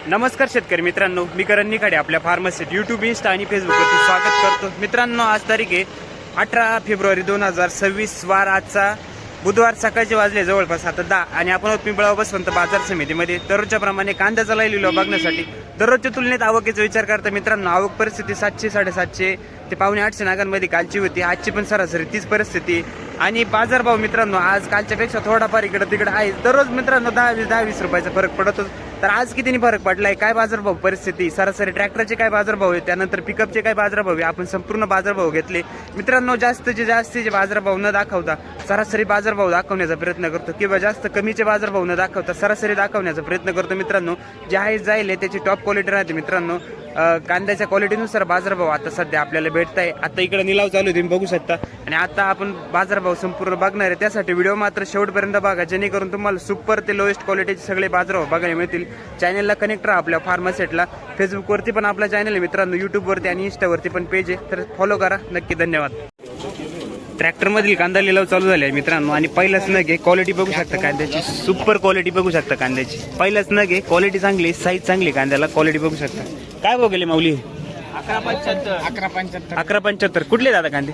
नमस्कार शेतकरी मित्रांनो, मी करण निखाडे आपल्या फार्मसीत यूट्यूब, इंस्टा आणि फेसबुकवरती स्वागत करतो. मित्रांनो, आज तारीख आहे 18 फेब्रुवारी 2026. वार आजचा बुधवार. सकाळचे वाजले जवळपास आता 10 आणि आपण पिंपळाव बसवंत बाजार समितीमध्ये दररोजच्या प्रमाणे कांद्याचा लिहिलो बघण्यासाठी दररोजच्या तुलनेत आवकेचा विचार करता. मित्रांनो, आवक परिस्थिती 700 750 ते पावणे 800 नागांमध्ये कालची होती. आजची पण सरासरी तीच परिस्थिती. आणि बाजारभाव मित्रांनो आज कालच्यापेक्षा थोडाफार इकडे तिकडे आहे. दररोज मित्रांनो 10-20 रुपयाचा फरक पडतो. तर आज कितीने फरक पडलाय, काय बाजारभाव परिस्थिती, सरासरी ट्रॅक्टरचे काय बाजारभाव आहे, त्यानंतर पिकअपचे काय बाजारभाव आहे, आपण संपूर्ण बाजारभाव घेतले. मित्रांनो, जास्तीचे बाजारभाव न दाखवता सरासरी बाजारभाव दाखवण्याचा प्रयत्न करतो किंवा जास्त कमीचे बाजारभाव न दाखवता सरासरी दाखवण्याचा प्रयत्न करतो. मित्रांनो, जे आहे जाईल त्याची टॉप क्वालिटी राहते. मित्रांनो, कांद्याच्या क्वालिटीनुसार बाजारभाव आता सध्या आपल्याला भेटत आहे. आता इकडे निलाव चालू आहे, तुम्ही बघू शकता. आणि आता आपण बाजारभाव संपूर्ण बघणार आहे. त्यासाठी व्हिडिओ मात्र शेवटपर्यंत बघा, जेणेकरून तुम्हाला सुपर ते लोएस्ट क्वालिटीचे सगळे बाजारभाव बघायला मिळतील. चॅनलला कनेक्ट राहा आपल्या फार्मासेटला. फेसबुकवरती पण आपला चॅनल आहे मित्रांनो, यूट्यूबवरती आणि इंस्टावरती पण पेज आहे, तर फॉलो करा नक्की. धन्यवाद. ट्रॅक्टरमधील कांदा लिलाव चालू झाले आहे मित्रांनो. आणि पहिलाच नग आहे, क्वालिटी बघू शकता कांद्याची, सुपर क्वालिटी बघू शकता कांद्याची. पहिलाच नग आहे, क्वालिटी चांगली, साईज चांगली, कांद्याला क्वालिटी बघू शकता. काय भाव गेले माऊली? 1175. कुठले दादा कांदे?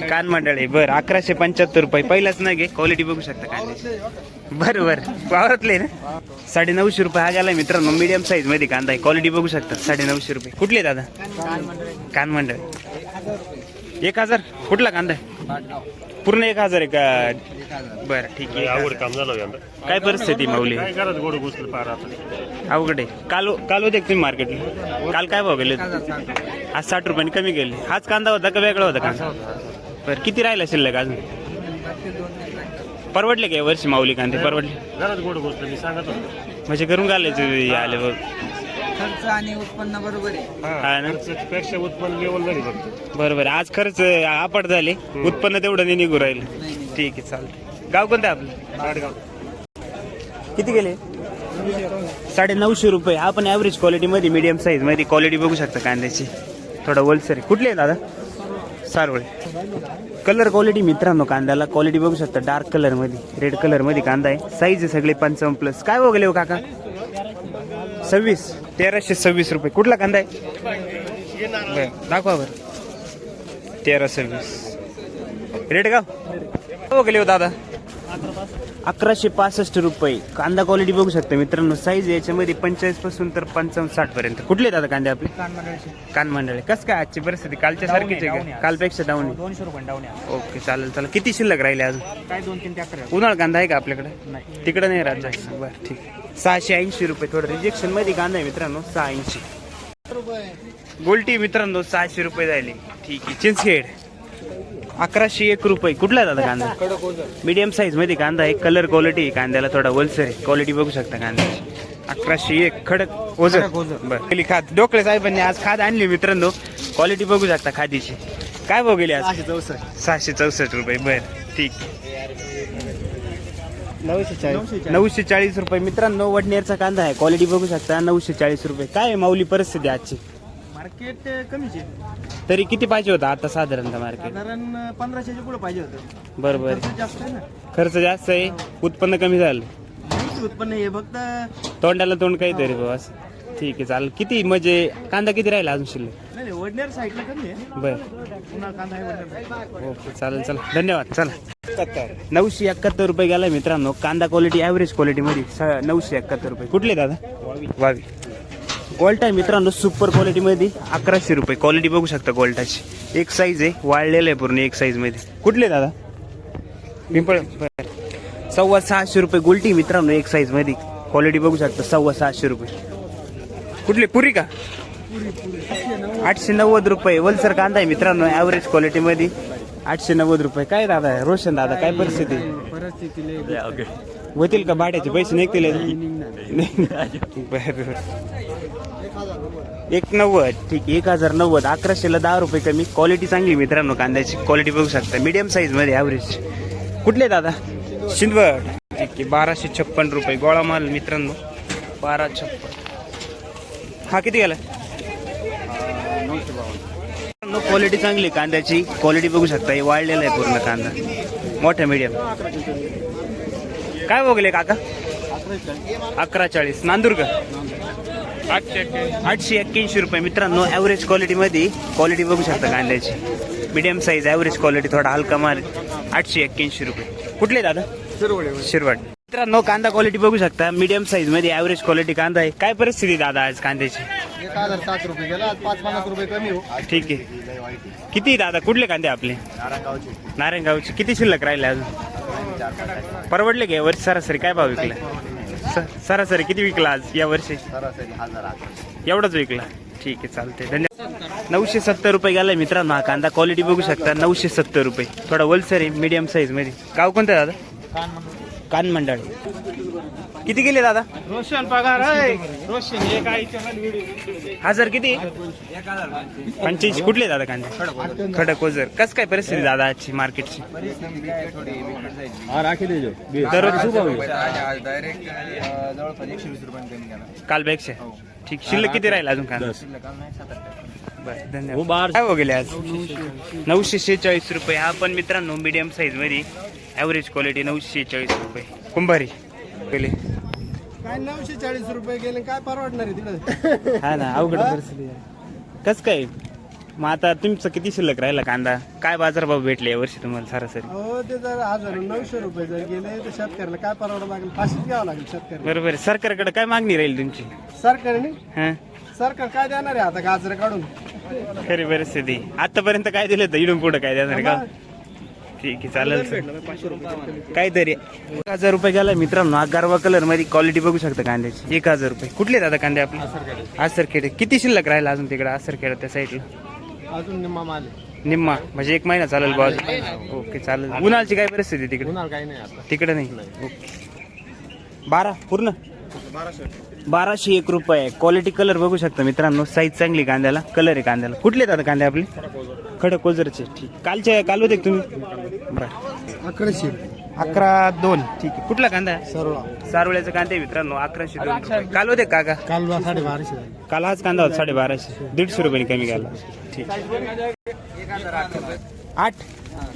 कान मंडळे. बरं, 1175 रुपये. पहिलाच नग आहे, क्वालिटी बघू शकता कांद्याची. बरोबर, वावरातले ना. 950 रुपये हा गेला मित्रांनो. मीडियम साईज मध्ये कांदा आहे, क्वालिटी बघू शकता. 950 रुपये. कुठले दादा? कान मंडळे. 1000. कुठला कांदा आहे? पूर्ण 1000 आहे का? बरं, ठीक आहे. आवड काम झालं. काय परिस्थिती माऊली? अवघड आहे. काल होते तुम्ही मार्केटला? काल काय भाव गेले? आज 60 रुपयांनी कमी गेले. हाच कांदा होता का वेगळा होता कांदा? बरं, किती राहिला शिल्लक अजून? परवडले का वर्षी माऊली कांदे? परवडले म्हणजे करून घालायचं आले बघ. खर्च आणि उत्पन्न बरोबर आहे. हा ना, पेक्षा उत्पन्न लेवल झाली बरोबर. आज खर्च आपट झाले, उत्पन्न तेवढं नाही निघू राहिलं. ठीक आहे, चालतंय. गाव कोणतं आपलं? किती गेले? 950 रुपये. आपण ॲव्हरेज क्वालिटीमध्ये मीडियम साईजमध्ये क्वालिटी बघू शकता कांद्याची. थोडा वलसरी. कुठले आहे दादा? सारवळे. कलर क्वालिटी मित्रांनो, कांद्याला क्वालिटी बघू शकता. डार्क कलरमध्ये, रेड कलरमध्ये कांदा आहे. साईज आहे सगळे 55+. काय बघले हो काका? 1326 रुपये. कुठला कांदा आहे? बरं, दाखवा बरं. 1326. रेड गाव बघले हो दादा? 1165 रुपये. कांदा क्वालिटी बघू शकता मित्रांनो. साईज याच्यामध्ये 45 पासून तर 55-60 पर्यंत. कुठले दादा कांदे आपले? कान मंडळे. कसं काय आजची परिस्थिती? कालच्या सारखीच आहे का? कालपेक्षा डाऊन आहे? 200 रुपये डाऊन आहे. ओके, चालेल. किती शिल्लक राहिले अजून? काय 2-3 ट्रॅक्टर उन्हाळ कांदा आहे का आपल्याकडे? नाही. तिकडे नाही राहत जास्त. बरं, ठीक आहे. 680 रुपये. थोडं रिजेक्शन मध्ये कांदा आहे मित्रांनो. 680. गोल्टी मित्रांनो 600 रुपये झाले. ठीक आहे. चिंचखेड 1101 रुपये. कुठला दादा कांदा? मीडियम साईज मध्ये कांदा आहे. कलर क्वालिटी कांद्याला थोडा वलसर आहे. क्वालिटी बघू शकता कांद्याची. 1101. खडक ओझर. बरं, पहिली खाद डोकळे साहेबांनी आज खाद आणली मित्रांनो. क्वालिटी बघू शकता खादीची. काय भाव गेले आज? 664 रुपये. बरं, ठीक. 940 रुपये. मित्रांनो, वडनेरचा कांदा आहे. क्वालिटी बघू शकता. 940 रुपये. काय आहे माऊली परिस्थिती आजची? मार्केट कमीच आहे. तरी किती पाहिजे होता आता साधारणतः मार्केट? साधारण 1500च्या पुढे पाहिजे होतं. बरोबर. खर्च जास्त आहे ना. खर्च जास्त आहे, उत्पन्न कमी झालं. नाही, उत्पन्न हे फक्त तोंडाला तोंड काहीतरी बाबा. ठीक आहे, चालेल. किती म्हणजे कांदा किती राहिला अजून शिल्लक? नाही, वडनेर साईडला कमी आहे. बरं, पुन्हा कांदा आहे वडनेर. ओके, चालेल. चला, धन्यवाद. चला. 971 रुपये गेला मित्रांनो. कांदा क्वालिटी ॲव्हरेज क्वालिटीमध्ये 971 रुपये. कुठले दादा? वावी. गोल्टा आहे मित्रांनो, सुपर क्वालिटीमध्ये 1100 रुपये. क्वालिटी बघू शकता गोल्टाची. एक साईज आहे, वाळलेलं आहे पूर्ण एक साईजमध्ये. कुठले दादा? पिंपळ. 625 रुपये. गोल्टी मित्रांनो एक साईजमध्ये. क्वालिटी बघू शकता. 625 रुपये. कुठले? पुरी का? 890 रुपये. वलसर कांदा आहे मित्रांनो, ॲव्हरेज क्वालिटीमध्ये 890 रुपये. काय दादा? रोशन दादा, काय परिस्थिती? होतील का भाड्याचे पैसे? निघतील? 190. ठीक आहे, 1090. 1100ला 10 रुपये कमी. क्वालिटी चांगली मित्रांनो कांद्याची. क्वालिटी बघू शकता. मीडियम साईजमध्ये ॲव्हरेज. कुठले दादा? शिंदवड. ठीक आहे, 1256 रुपये. गोळा माल मित्रांनो 1256. हा किती गेला? 952. क्वालिटी चांगली कांद्याची. क्वालिटी बघू शकता. हे वाळलेला आहे पूर्ण कांदा. मोठा मीडियम. काय बघले काका? 1140 नांदूर का 881 रुपये. मित्रांनो ॲव्हरेज क्वालिटीमध्ये क्वालिटी बघू शकता कांद्याची. मीडियम साईज ॲव्हरेज क्वालिटी, थोडा हलका माल. 881 रुपये. कुठले दादा? शिरवड. मित्रांनो कांदा क्वालिटी बघू शकता. मीडियम साईज मध्ये ॲव्हरेज क्वालिटी कांदा आहे. काय परिस्थिती दादा आज कांद्याची? 1007 रुपये गेला, आज 550 रुपये कमी हो. ठीक आहे. किती दादा कुठले कांदे आपले? नारायणगावचे. किती शिल्लक राहिले अजून? परवडले का यावर्षी? सरासरी काय भाव विकला? सरासरी किती विकला आज या वर्षी? एवढाच विकला. ठीक आहे, चालते. धन्यवाद. 970 रुपये गेलाय मित्रांनो हा कांदा. क्वालिटी बघू शकता. 970 रुपये. थोडा वलसर आहे, मीडियम साईज मध्ये. गाव कोणतं दादा? कान मंडळ. किती गेले दादा? रोशन पगार आहे. रोशन हजार किती? 85. कुठले दादा कांदे? खडक ओझर. कस काय परिस्थिती दादा आजची मार्केटची? दररोज कालपेक्षा. ठीक. शिल्लक किती राहील अजून कांदा? बरं, धन्यवाद. काय हो गेले आज? 946 रुपये. हा पण मित्रांनो मीडियम साईज मध्ये ॲव्हरेज क्वालिटी. 946 रुपये. कुंभारी गेले काय 940 रुपये गेले, काय परवडणार आहे तिकडे? हा ना, अवघड परिस्थिती आहे. कस काय मग आता तुमचं किती शिल्लक राहिला कांदा? काय बाजारभाव भेटले यावर्षी तुम्हाला सरासरी? हो, ते जर 900 रुपये जर गेले तर शेतकऱ्याला काय परवडा लागेल? 500 घ्यावं लागेल शेतकऱ्याला. बरोबर आहे. सरकारकडे काय मागणी राहील तुमची? सरकारने हा, सरकार काय देणार आहे आता गाजर काढून? खरी परिस्थिती. आतापर्यंत काय दिलं तर इडून पुढे काय देणार का? ठीक आहे, चालेल. काहीतरी 1000 रुपये गेला मित्रांनो. हा गारवा कलर मध्ये क्वालिटी बघू शकता कांद्याची. 1000 रुपये. कुठले दादा कांदे आपले? आसरखेडे. किती शिल्लक राहिला अजून तिकडे आसरखेड त्या साईडला? अजून निम्मा माल निम्मा म्हणजे 1 महिना चालेल बॉस. ओके, चालेल. उन्हाळची काय परिस्थिती तिकडे? उन्हाळ काही नाही आता. तिकडे नाही. ओके. 12 पूर्ण 1201 रुपये. क्वालिटी कलर बघू शकता मित्रांनो. साईज चांगली कांद्याला. कलर आहे कांद्याला. कुठले दादा कांदे आपले? खडक ओझरचे. ठीक. काल होते का तुम्ही? बरं. 1102. ठीक आहे. कुठला कांदा आहे? सारोळ्याचा कांदा आहे मित्रांनो. 1102. काल होते काका? काल 1250. काल हाच कांदा होता 1250. 150 रुपये कमी गेला. ठीक.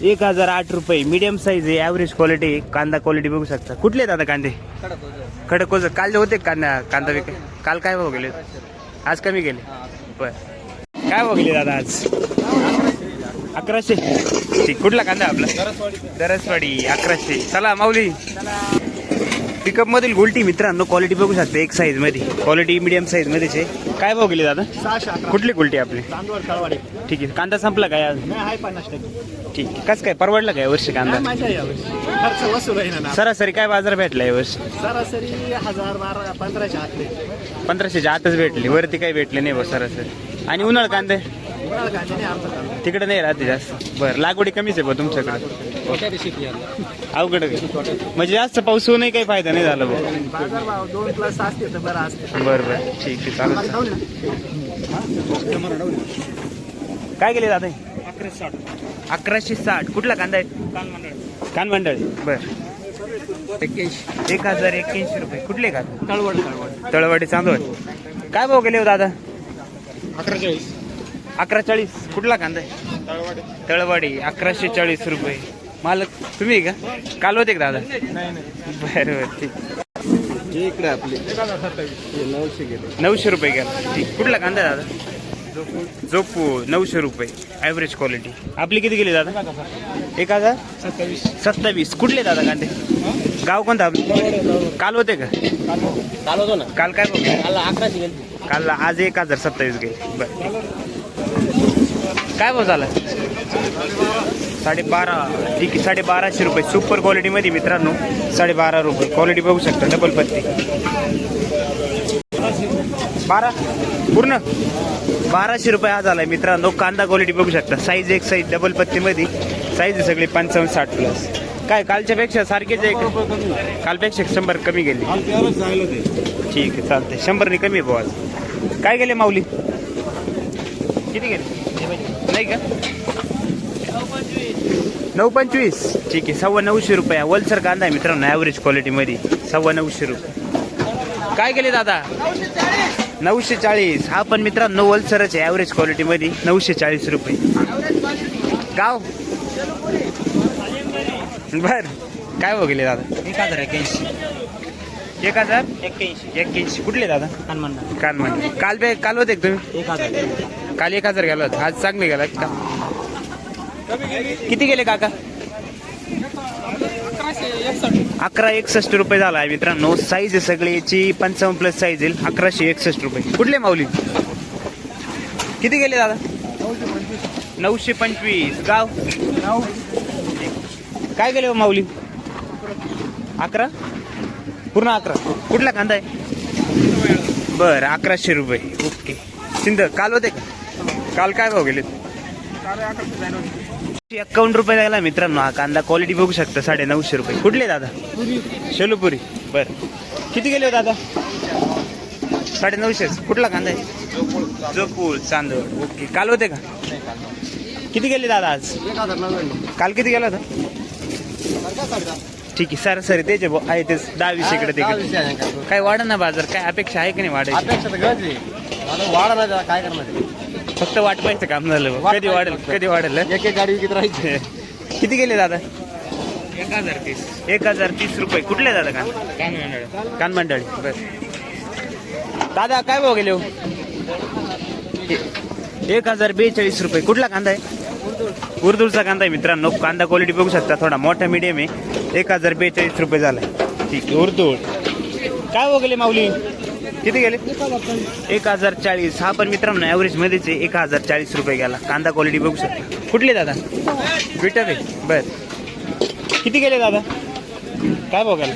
1008 रुपये. मीडियम साईज आहे. Average quality. कांदा क्वालिटी बघू शकता. कुठले दादा कांदे? खडक ओझर. काल होते कांदा विक. काल काय भाव गेले? आज कमी गेले. बर. काय भाव गेले दादा आज? 1100. ठीक. कुठला कांदा आपला? दरसवाडी. 1100. चला माऊली. पिकअप मधील गोल्टी मित्रांनो. क्वालिटी बघू शकता. एक साईज मध्ये क्वालिटी मीडियम साईज मध्येच आहे. काय भाव गेले दादा? 611. कुठली गोल्टी आपली? ठीक आहे. कांदा संपला काय आज? आहे 50%. ठीक आहे. कसं काय परवडला काय वर्षी कांदा? माझ्या यावर्षी खर्च वसूल आहे ना. सरासरी काय बाजार भेटला यावर्षी? सरासरी 1000 12 1500 आतले. 1500च्या आतच भेटली. वरती काही भेटले नाही बस सरासरी. आणि उन्हाळ कांदे उन्हाळ कांदे नाही आमचं कांदा. तिकडे नाही राहते जास्त. बरं. लागवडी कमीच आहे बा तुमच्याकडे. अवघड आहे. म्हणजे जास्त पाऊस होऊनही काही फायदा नाही झाला बघ. बाजार भाव 2+ असते तर बरं असते. बरं बरं. ठीक आहे, चालेल. काय गेले दादा? 1160. कुठला कांदा आहे? कान मंडळ. बर. 1081 रुपये. कुठले कांदा? तळवडी चांदवड. काय भाव गेले हो दादा? 1140. कुठला कांदा आहे? तळवाडी. 1140 रुपये. मालक तुम्ही का? काल होते का दादा? बरं बरं. ठीक. इकडे आपली 900 रुपये गेला. ठीक. कुठला कांदा आहे दादा? जोपू. 900 रुपये. Average quality. आपली किती गेली दादा? 1027. कुठले दादा कांदे? गाव कोणतं आपलं? काल होते का? काल होतो ना. काल काय बघ? काल 1100 गेली. काल आज 1027 गेले. बरं. काय भाव झाला? 12.5. ठीक आहे. 1250 रुपये. सुपर क्वालिटी मध्ये मित्रांनो. 12.5 रुपये. क्वालिटी बघू शकता. डबल पत्ती. 12 पूर्ण 1200 रुपये हा झालाय मित्रांनो. कांदा क्वालिटी बघू शकता. साईज एक साईज डबल पत्ती मध्ये. साईज आहे सगळी 55-60 प्लस. काय कालच्या पेक्षा सारखेच आहे का? कालपेक्षा 100 कमी गेली. ठीक आहे, चालतंय. 100 कमी आहे भाऊ आज. काय गेले माऊली? किती गेले? नाही का? 925. ठीक आहे. 925 रुपये. वलसर कांदा आहे मित्रांनो. ॲव्हरेज क्वालिटी मध्ये 925 रुपये. काय गेले दादा? 940. हा पण मित्रांनो वलसरच आहे. ॲव्हरेज क्वालिटी मध्ये 940 रुपये. गाव बर. काय हो गेले दादा? 1081. 1000 81 81 कुठले दादा हनुमान कान काल होते का तुम्ही 1000 काल 1000 गेला होता आज चांगले गेला का किती गेले काका 1161 रुपये झाला आहे मित्रांनो साईज आहे सगळी याची 55 प्लस साईज येईल 1161 रुपये कुठले माऊली किती गेले दादा 925 गाव काय गेले हो माऊली 11 पूर्ण 11 कुठला कांदा आहे बरं 1100 रुपये ओके सिंध काल होते का काल काय भाव गेले 51 रुपये द्यायला मित्रांनो हा कांदा क्वालिटी बघू शकता 950 रुपये कुठले दादा शेलूपुरी बर किती गेले हो दादा 950 कुठला कांदा आहे जोपूल चांदोड ओके काल होते का किती गेले दादा आज 1099 काल किती गेला होता ठीक आहे सरासरी त्याचे आहे तेच 10-20 इकडे तिकडे काय वाढ ना बाजार काय अपेक्षा आहे की नाही वाढायची अपेक्षा तर गरज आहे वाढा ना काय करणार फक्त वाटवायचं काम झालं कधी वाढेल एक एक गाडी विकत राहायची किती गेले दादा 1030 रुपये कुठले दादा कान मंडळी बर दादा काय भाव गेले हो 1042 रुपये कुठला कांदा आहे उर्दूचा कांदा आहे मित्रांनो कांदा क्वालिटी बघू शकता थोडा मोठा मीडियम आहे 1042 रुपये झालाय ठीक आहे उर्दूळ काय भाव गेले माऊली किती गेले 1040 हा पण मित्रांनो ॲव्हरेज मध्येच आहे 1040 रुपये गेला कांदा क्वालिटी बघू शकता कुठले दादा विटर आहे बर किती गेले दादा काय भाव गेला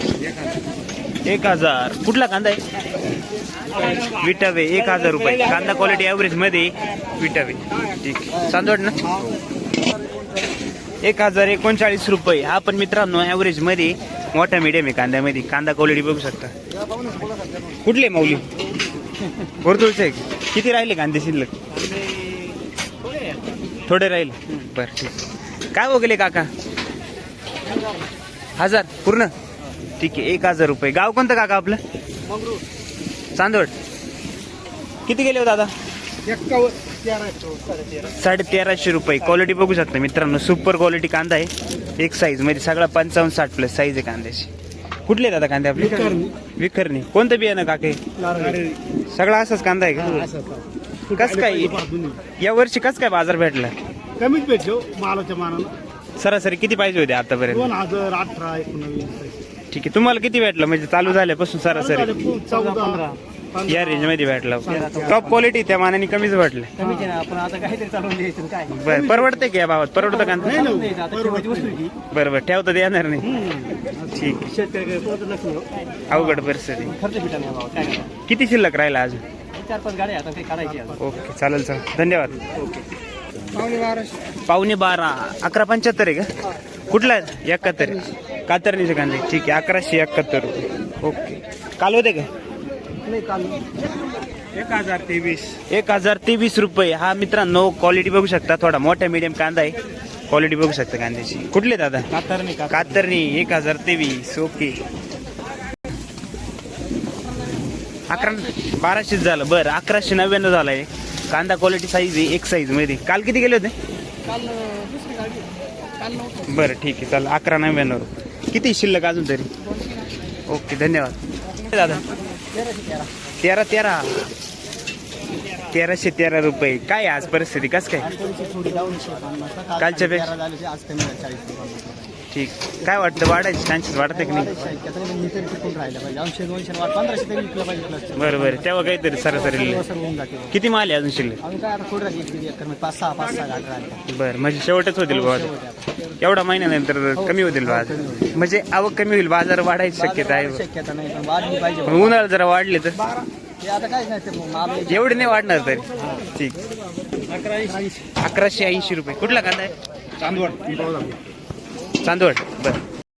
1000 कुठला कांदा आहे विटावे 1000 रुपये कांदा क्वालिटी ॲव्हरेज मध्ये विटावे ठीक चांदोड ना 1039 रुपये हा पण मित्रांनो ॲव्हरेज मध्ये मोठा मीडियम आहे कांद्यामध्ये कांदा क्वालिटी बघू शकता कुठले माऊली उर्दूचे किती राहिले कांदे शिल्लक थोडे राहिले बरं ठीक काय हो गेले काका 1000 पूर्ण ठीक आहे 1000 रुपये गाव कोणतं काका आपलं चांदोड किती गेले हो दादा 1350 रुपये क्वालिटी बघू शकता मित्रांनो सुपर क्वालिटी कांदा आहे एक साईज मध्ये सगळा 55-60 प्लस साईज आहे कांद्याची कुठले दादा कांदे आपले विखरणी कोणतं बियाणं काके सगळा असाच कांदा आहे का कस काय या वर्षी कस काय बाजार भेटला कमीच भेटलो मालाच्या मानानं सरासरी किती पाहिजे होते आतापर्यंत 2018 19 ठीक आहे तुम्हाला किती भेटलं म्हणजे चालू झाल्यापासून सरासरी 14 या रेंज मध्ये भेटला टॉप क्वालिटी त्या मानाने कमीच भेटलं कमीच आहे ना आपण आता काहीतरी चालवून द्यायचं काय बरं परवडते की या भावात परवडतं कांदा आता ठेवायची वस्तू आहे की बरं बरं ठेवता ते येणार नाही ठीक शेतकरी परत लक्ष अवघड परिस्थिती खर्च भेटा नाही बाबा काय करणार किती शिल्लक राहिला अजून 4-5 गाड्या आता काही काढायची आता ओके चालेल धन्यवाद12 पावणे 12 1175 आहे का कुठला आहे 71 कातरणीचे कांदे ठीक आहे 1171 रुपये ओके काल होते का नाही काल 1023 रुपये हा मित्रांनो क्वालिटी बघू शकता थोडा मोठा मीडियम कांदा आहे क्वालिटी बघू शकता कांद्याची कुठले दादा कातरणी 1023 ओके 1200 झालं बरं 1199 झालंय कांदा क्वालिटी साईज आहे एक साईज मध्ये काल किती गेले होते बरं ठीक आहे चालेल 1199 किती शिल्लक अजून तरी ओके धन्यवाद दादा 1313 रुपये काय आज परिस्थिती कस काय कालच्या पेक्षा ठीक काय वाटतं वाढायची चान्सेस वाटतं की नाही बरं बरं तेव्हा काहीतरी सरासरी किती माल आहे अजून शिल्लक बरं म्हणजे शेवटच होतील बाबा एवढा महिन्यानंतर कमी होतील बाजार म्हणजे आवक कमी होईल बाजार वाढायची शक्यता आहे उन्हाळा जरा वाढले तर एवढे नाही वाढणार तरी ठीक 1180 रुपये कुठला कांदा आहे चांदवड बरं